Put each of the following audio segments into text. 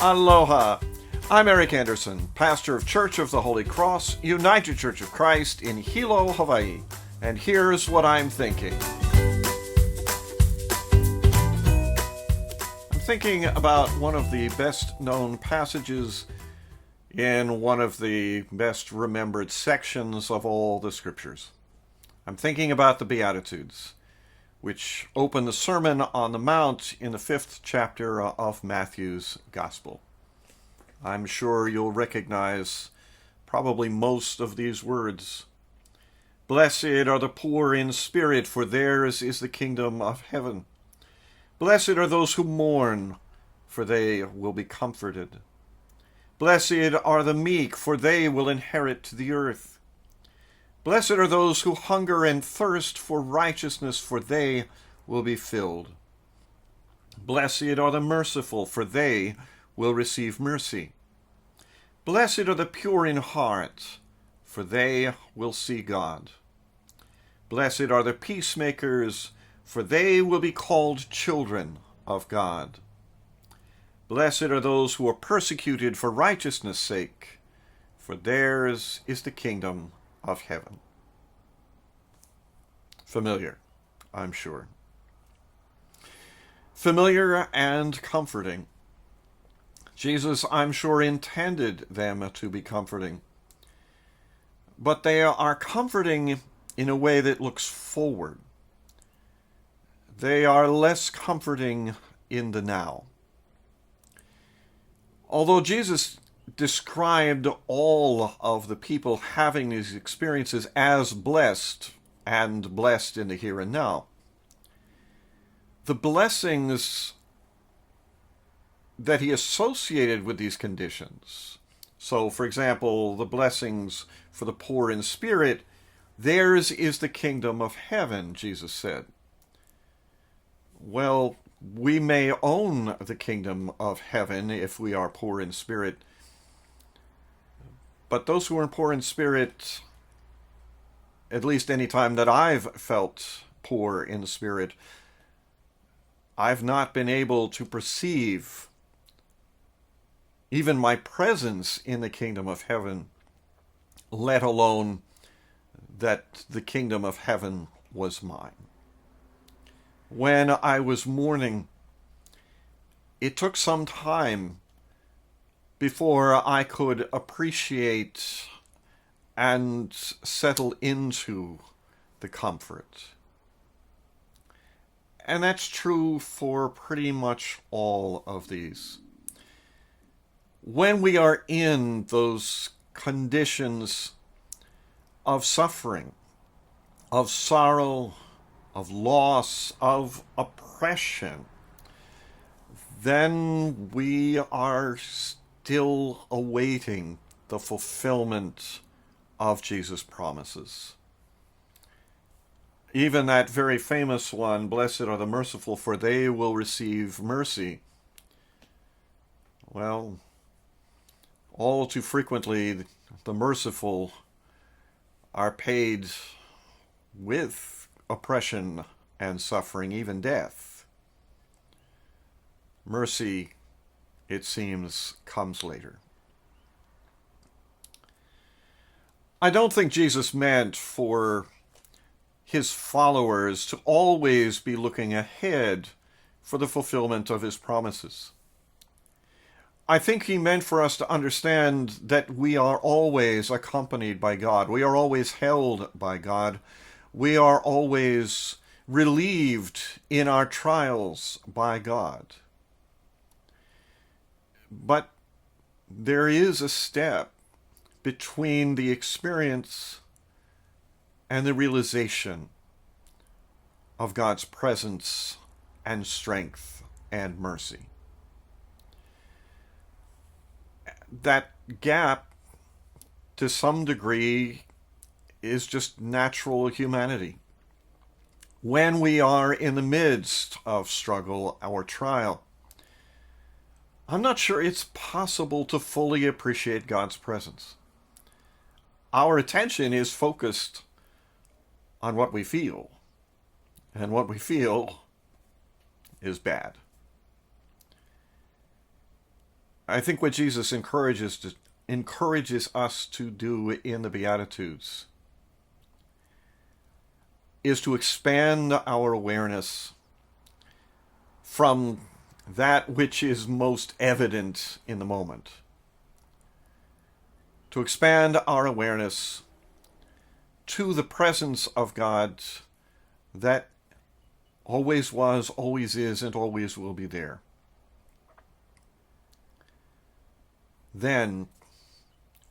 Aloha. I'm Eric Anderson, pastor of Church of the Holy Cross, United Church of Christ in Hilo, Hawaii. And here's what I'm thinking. I'm thinking about one of the best known passages in one of the best remembered sections of all the scriptures. I'm thinking about the Beatitudes, which open the Sermon on the Mount in the 5th chapter of Matthew's Gospel. I'm sure you'll recognize probably most of these words. Blessed are the poor in spirit, for theirs is the kingdom of heaven. Blessed are those who mourn, for they will be comforted. Blessed are the meek, for they will inherit the earth. Blessed are those who hunger and thirst for righteousness, for they will be filled. Blessed are the merciful, for they will receive mercy. Blessed are the pure in heart, for they will see God. Blessed are the peacemakers, for they will be called children of God. Blessed are those who are persecuted for righteousness' sake, for theirs is the kingdom of heaven. Familiar, I'm sure. Familiar and comforting. Jesus, I'm sure, intended them to be comforting. But they are comforting in a way that looks forward. They are less comforting in the now. Although Jesus described all of the people having these experiences as blessed and blessed in the here and now, the blessings that he associated with these conditions, so for example, the blessings for the poor in spirit, theirs is the kingdom of heaven, Jesus said. Well, we may own the kingdom of heaven if we are poor in spirit, but those who are poor in spirit, at least any time that I've felt poor in spirit, I've not been able to perceive even my presence in the kingdom of heaven, let alone that the kingdom of heaven was mine. When I was mourning, it took some time before I could appreciate and settle into the comfort. And that's true for pretty much all of these. When we are in those conditions of suffering, of sorrow, of loss, of oppression, then we are still awaiting the fulfillment of Jesus' promises. Even that very famous one, blessed are the merciful, for they will receive mercy. Well, all too frequently, the merciful are paid with oppression and suffering, even death. Mercy, it seems, comes later. I don't think Jesus meant for his followers to always be looking ahead for the fulfillment of his promises. I think he meant for us to understand that we are always accompanied by God. We are always held by God. We are always relieved in our trials by God. But there is a step between the experience and the realization of God's presence and strength and mercy. That gap, to some degree, is just natural humanity. When we are in the midst of struggle or trial, I'm not sure it's possible to fully appreciate God's presence. Our attention is focused on what we feel, and what we feel is bad. I think what Jesus encourages us to do in the Beatitudes is to expand our awareness from that which is most evident in the moment, to expand our awareness to the presence of God that always was, always is, and always will be there. Then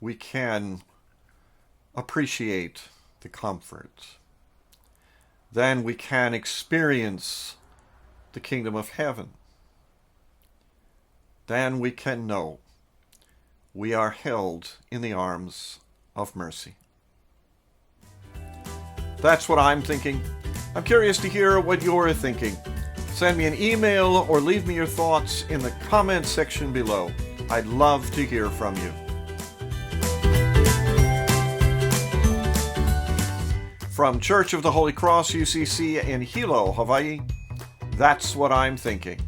we can appreciate the comfort. Then we can experience the kingdom of heaven. Then we can know we are held in the arms of mercy. That's what I'm thinking. I'm curious to hear what you're thinking. Send me an email or leave me your thoughts in the comments section below. I'd love to hear from you. From Church of the Holy Cross, UCC in Hilo, Hawaii, that's what I'm thinking.